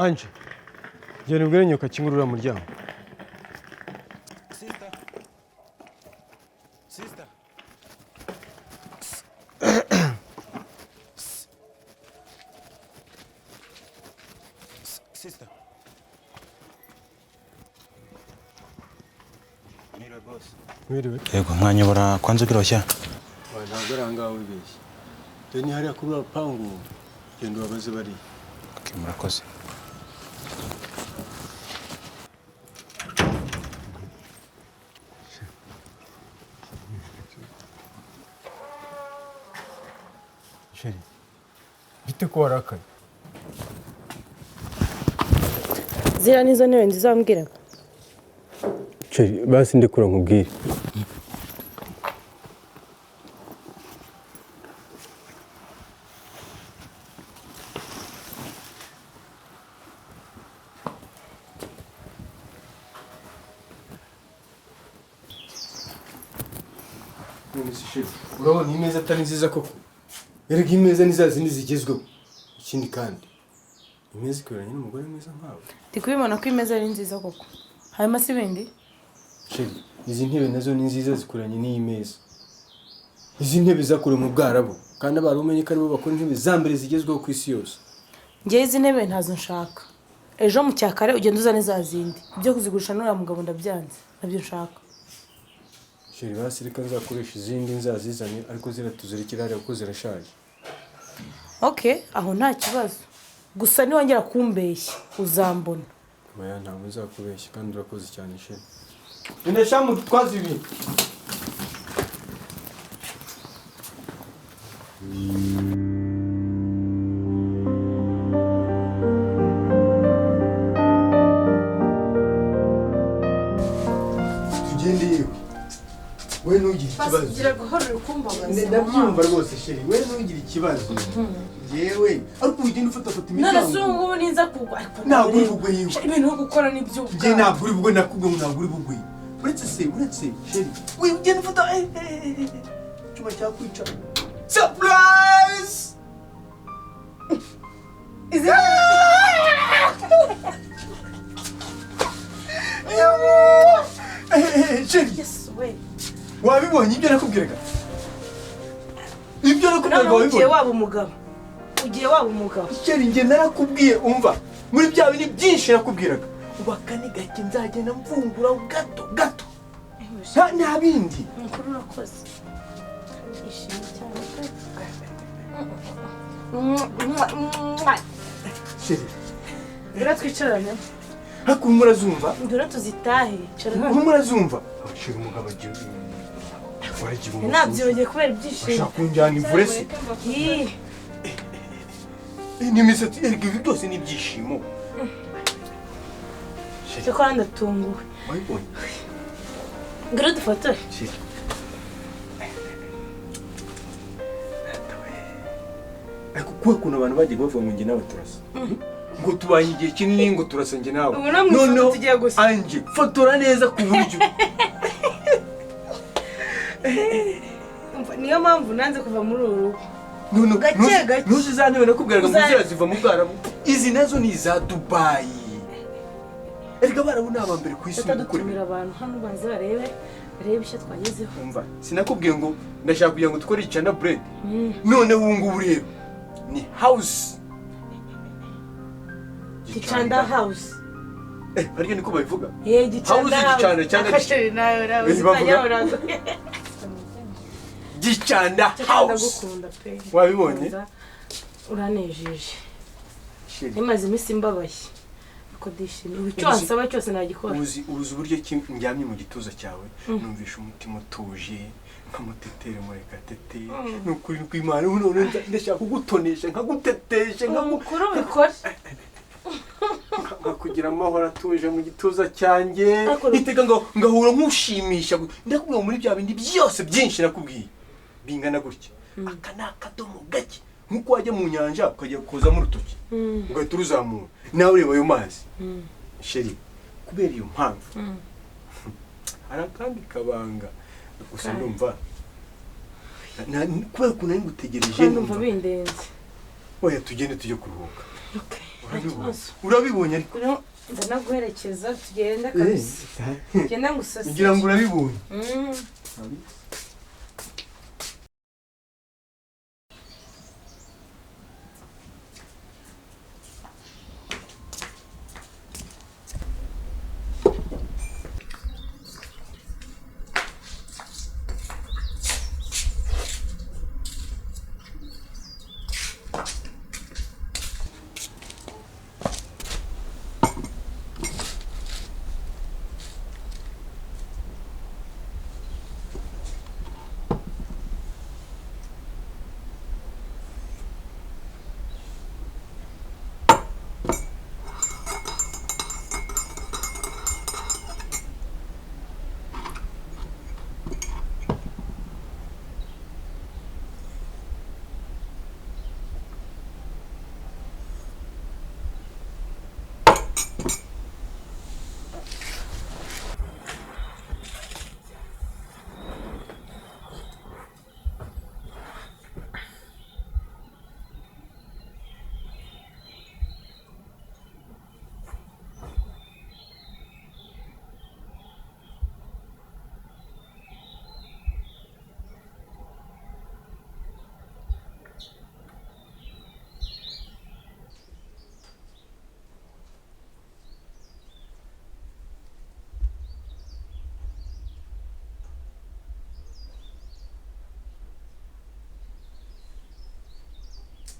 Anje, genda ubwire nyoka kingurura umuryango. Sister. Sister. Sister. Mira boss. Wiriwe. Yego mwanyobora kwanza ugiroshya. Ntabwo ari ahangaha wibeshye. Deni hariya kuri urupangu genda ubabaze bari. Okay, murakoze. Sheri, bite ko warakaye? Ziriya nizo ntebe nziza wambwiraga. Sheri, basi ndekura nkubwire. Urabona imeza atari nziza koko. Erega imeza ni za zindi zigezweho. Ikindi kandi imeza ikoranye n'umugore mwiza nkawe. Ndi kubibona ko imeza ari nziza koko. Hanyuma si bindi? Sheri, izi ntebe nazo ni nziza zikoranye n'iyi meza. Izi ntebe zakorewe mu Bwarabu kandi barumenye ko aribo bakora intebe za mbere zigezweho ku isi yose. Ngewe izi ntebe ntazo nshaka. Ejo mu cyakare ugenda uzane za zindi. Ibyo kuzigurisha n'uriya mugabo ndabyanze. Nabyo nshaka. Sheri, basi reka nzakoresha izindi nzazizanye ariko ziratuzirikira hariya kuko zirashaje. Okay, aho nta kibazo. Gusa niwongera kumbeshya uzambona. Maya ntabwo nzakubeshya kandi urakoze cyane Sheri. Ndashamu twazi ibintu. Tugende yewe. We ntugire ikibazo. Gira guhorera ukumbabaza. Ndabyumva rwose Sheri, we ntugire ikibazo. Yewe, ariko ugenda ufata imiryango. None se ubu ninza kugwa. Ntabwo uri bugwe yiwe. Ibintu byo gukora ni by'ubwa. Nge ntabwo uri bugwe nakubwe ngo ntabwo uri bugwe. Uretse Sheri. We ugenda ufata cyuma cyakwica. Surprise! Izi Sheri, Yes, we. wabibonye ibyo nakubwiraga? Ibyo nakubwiraga None ugiye wabibonye? waba umugabo. Ugiye waba umugabo. Sheri, nge narakubwiye umva. Muri bya bintu byinshi nakubwiraga. Ubakane gake nzagenda mvungura gato. Nta bindi. Mukuru urakoze. Ishimye cyane. Sheri, Ndura twicarane. ariko murazumva? Ndura tuzitahe. Murazumva? Sheri, umugabo agiye. Waragiye umusozi. Nabyongeye kubera ibyishimo. Ushaka kunjyana ivure se? N'imisatsi, erega ibi byose ni ibyishimo. Cyo kwa ndatunguwe. Wabibonye? Ndura dufotore. Sheri. Ariko kuba kuntu abantu bagiye bavuga ngo njye nawe turasa. Ngo tubanye igihe kinini ngo turasa njye nawe. Ubu namwe ifoto tugiye gusa. Anje, fotora neza ku buryo. Niyo mpamvu nanze kuva muri uru rugo. Gake. Ntuzizanebe nakubwiraga ngo zira ziva mu Bwarabu. Izi nazo ni za Dubai. Erega Abarabu ni abambere ku isi mu gukora. Dutumira abantu hano baze barebe icyo twagezeho. Umva, sinakubwiye ngo ndashaka kugira ngo dukore icana bread. None ubu ngubu rero ni house. Gicanda house. Hariya niko babivuga. Gicanda house. Akasheri nawe uzitanyaburaza. Gicanda house. Ndagukunda pe. Wabibonye? Uranejeje. Sheri. Nimaze iminsi mbabaye. Ako dishimye. Icyo wansaba cyose nagikora. Uzi uburyo ki njyamye mu gituza cyawe numvisha umutima utuje nkamutetere mureka tete nukuri kw'Imana none ndashaka kugutonesha nkagutetesha Mukuru bikore. kugira amahoro atuje mu gituza cyanjye iteka ngahura nk'ushimisha ndakubwiye muri bya bindi byose byinshi nakubwiye bingana gutya aka ni akadomo gake nk'uko wajya mu nyanja ukajya kozamo urutoki ugahita uruzamura nawe ureba ayo mazi Sheri, kubera iyo mpamvu hari akandi kabanga gusa ndumva kubera ukuntu ari ngutegereje ndumva bindenze. oya tugende tujye kuruhuka. Okay. urabibonye ariko ndanaguherekeza tugenda kabisa genda ngusase ngira ngo urabibonye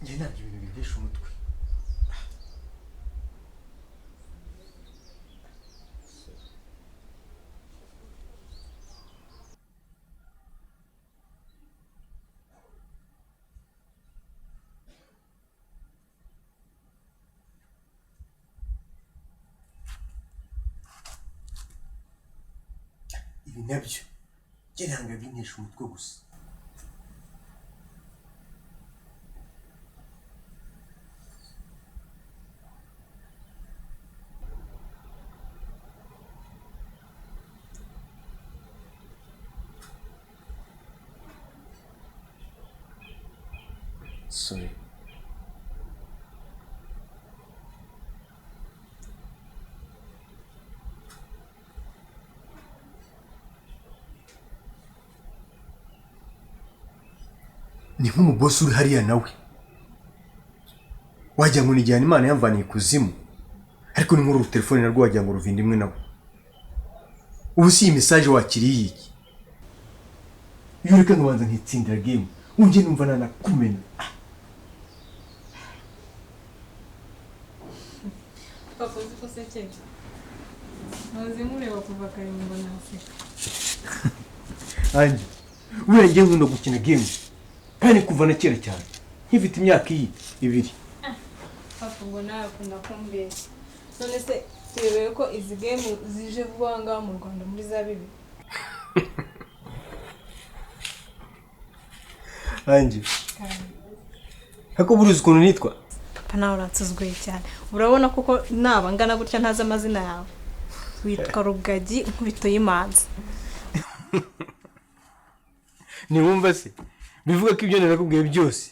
njye ntabwo ibintu bibyesha umutwe ibi nabyo njye ntabwo binyesha umutwe gusa Sorry. Ni nk'umubosi uri hariya nawe wagira ngo nijyana Imana yamvaniye ikuzimu ariko ni nk'uru telefone narwo wagira ngo ruvinde imwe nawe ubu si iyi message wakiriye iki iyo reka nkabanza nkitsindira game unjye numva nanakumena Papa uzi ko sekeye maze mureba kuva kare ngo naseka anje ubera ngiye nkunda gukina game kandi kuva na kera cyane nkifite imyaka iyi 2 Papa ngo nawe akunda kumbeshya none se tuyobewe ko izi game zije vuba ngaha mu Rwanda muri za bibi anje hako buruzi ukuntu nitwa Papa nawe uratsuzguye cyane urabona kuko naba ngana gutya ntazi amazina yawe witwa Rugagi nkubito y'imanzi niwumva se bivuga ko ibyo narakubwiye byose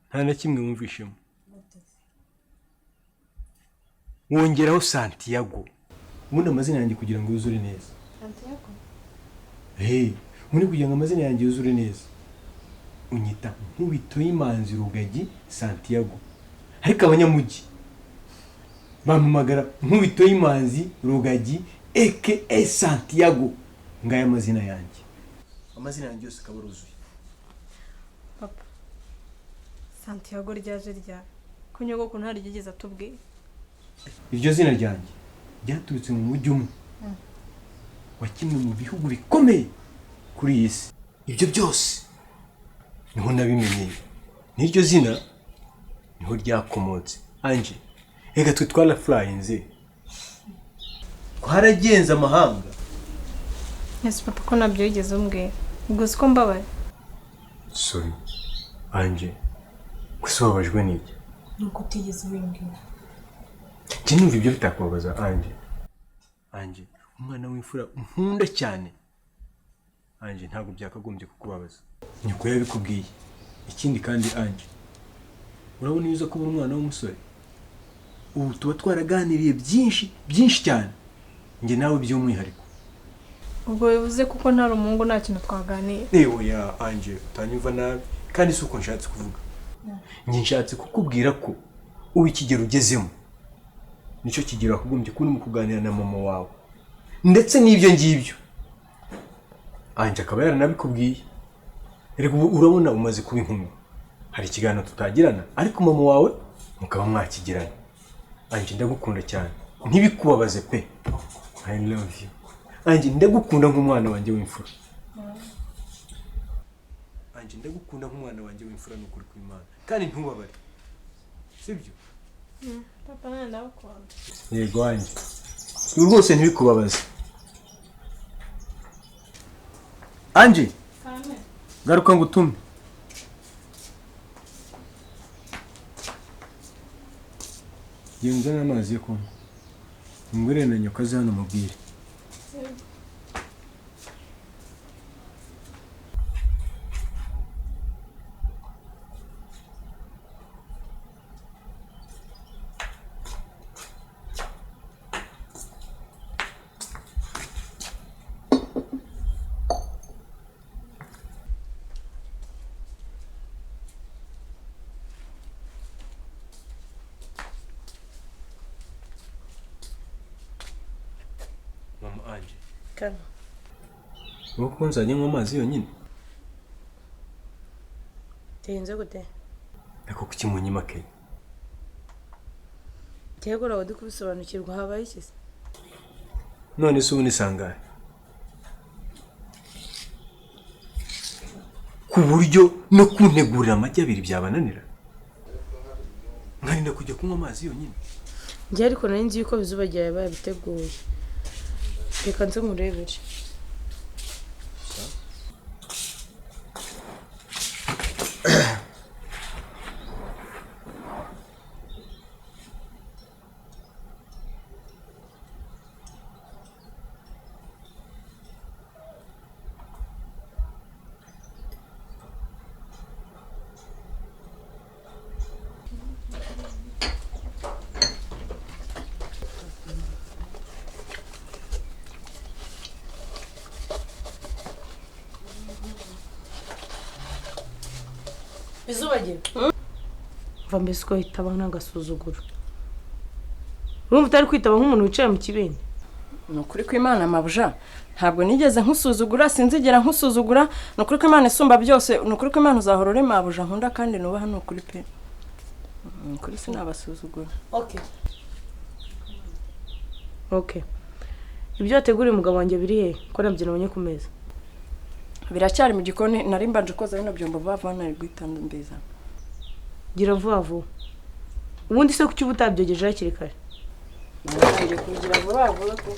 nta na kimwe wumvishemo wongeraho Santiago ubundi amazina yanjye kugira ngo yuzure neza Santiago muri kugira ngo amazina yanjye yuzure neza unyita nkubito y'imanzi Rugagi Santiago ariko abanyamugi bampamagara nkubito y'imanzi Rugagi aka Santiago ngaya amazina yanjye amazina yanjye yose akaba aruzuye Papa Santiago ryaje rya kunyogoko ntari gigeze atubwiye iryo zina ryanjye ryaturutse mu mujyi umwe wa kimwe mu bihugu bikomeye kuri iyi si ibyo byose niho nabimenyeye n'iryo zina niho ryakomotse anje reka twe twaraflyinze twaragenze amahanga Yes Papa ko nabyo yigeze umbwira ubwo siko mbabaye sorry anje gusa wabajwe n'iki nuko utigeze ubimbwira njye numva ibyo bitakubabaza anje umwana w'imfura nkunda cyane anje ntabwo byakagombye kukubabaza nyoko yabikubwiye ikindi kandi anje urabona iyo uza kuba umwana w'umusore ubu tuba twaraganiriye byinshi cyane njye nawe by'umwihariko. ubwo bivuze kuko ntari umuhungu nta kintu twaganiye. Oya Ange utanyumva nabi kandi si uko nshatse kuvuga. Njye nshatse kukubwira ko ubu ikigero ugezemo nicyo kigero wakugombye kuba urimo kuganira na mama wawe ndetse n'ibyo ngibyo Ange akaba yaranabikubwiye. Reka urabona umaze kuba inkumi, hari ikiganiro tutagirana ariko mama wawe mukaba mwakigirana. Ange ndagukunda cyane ntibikubabaze pe. I love you Ange, ndagukunda nk'umwana wanjye w'imfura. Ange ndagukunda nk'umwana wanjye w'imfura n'ukuri kw'Imana kandi ntubabare sibyo? Papa nawe ndabakunda. Yego Ange, ibi rwose ntibikubabaze. Ange garuka ngutume. Yenzana amazi yo kunywa. Ngwire na nyoka ze hano mubwire. Mama Ange. Kana. Uko nzanye nywa amazi yonyine. Tenze gute? Ako kukimunyima ke. Cyego rawo dukubisobanukirwa habaye iki se? None se ubu ni sangahe? Ku buryo no kuntegurira amajya abiri byabananira. Nkarinda kujya kunywa amazi yonyine. Njye ariko nari nzi yuko bizubagiye yabaye biteguye. Reka nze nkurebere. Bizubagiye. Va mbese ko hitaba nk'agasuzuguro. Urumva utari kwitaba nk'umuntu wicaye mu kibindi. Nukuri kw'Imana mabuja ntabwo nigeze nkusuzugura sinzigera nkusuzugura nukuri kw'Imana isumba byose nukuri kw'Imana uzahora uri mabuja nkunda kandi nubaha nukuri pe. Nukuri sinabasuzugura. Okay. Ibyo wateguriye umugabo wanjye biri he? Ko nabyo nabonye ku meza. Biracyari mu gikoni nari mbanje koza bino byombo bava nari guhitanda mbiza. Gira vuba vuba. Ubundi se kuki ubutabyogeje hakiri kare? Ngiye kugira vuba vuba ko.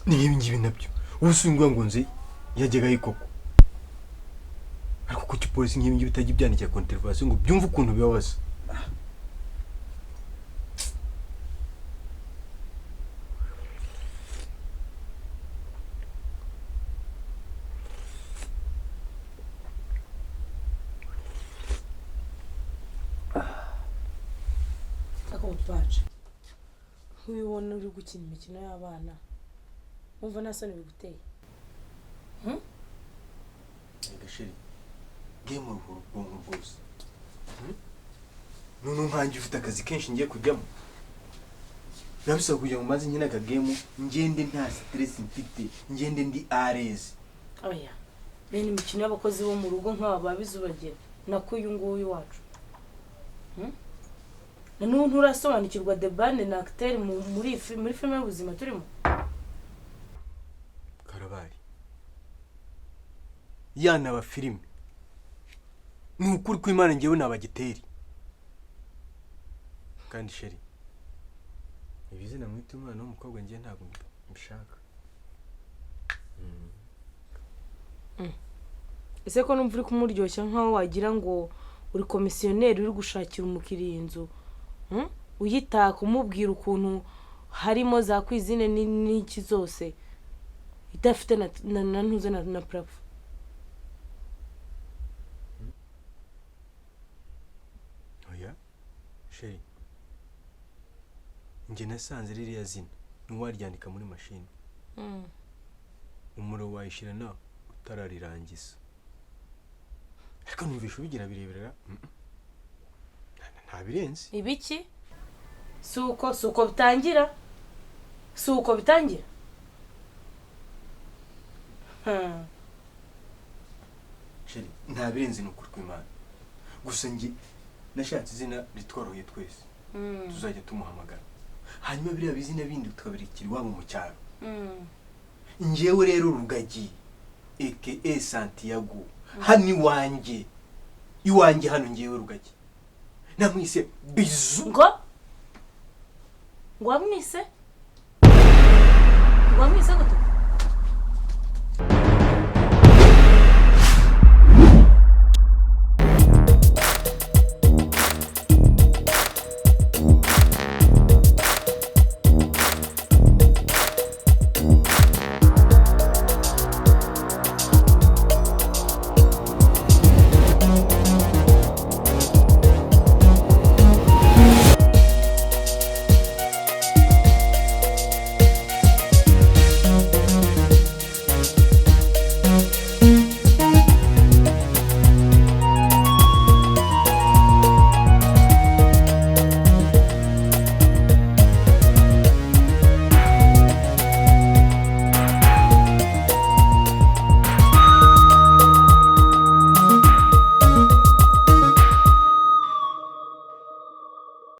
Ni ngibi nabyo. Ubusungwa ngo nzi yajyaga yikoko. Ariko kuki polisi ngibi bitajya byandikira kontervation ngo byumve ukuntu bibabaza. ako pace nk'ubibona uri gukina imikino y'abana wumva nta soni biguteye gasheri game uruhura ubwonko bwose none nkanjye ufite akazi kenshi ngiye kujyamo birabisaba kugira ngo maze nkine aka game ngende nta stress mfite ngende ndi areze oya bene imikino y'abakozi bo mu rugo nk'aba babizubagera nako uyu nguyu wacu nanone nturasobanukirwa Debane na acteur muri filime y'ubuzima turimo karabari yana ba filime ni ukuri kw'Imana ngewe nabagiteri kandi sheri ibizina mwita umwana w'umukobwa ngiye ntabwo mbishaka ese ko numva uri kumuryoshya nkaho wagira ngo uri komisiyoneri uri gushakira umukiriya inzu uyitaka umubwira ukuntu harimo za kwizine n'iki zose idafite na ntuze na parafo oya sheri njye nasanze ririya zina ntiwaryandika muri mashini umuriro wayishyira nawe utararirangiza ariko numvisha ubigira birebera nta birenze ibiki si uko bitangira sheri nta birenze ni ukuri kw'Imana gusa njye nashatse izina ritworoheye twese tuzajya tumuhamagara hanyuma biriya bizina bindi tukabirikira iwabo mu cyaro njyewe rero Rugagi aka Santiago hano iwanjye hano njyewe Rugagi namwise Bizu ngo wamwise gute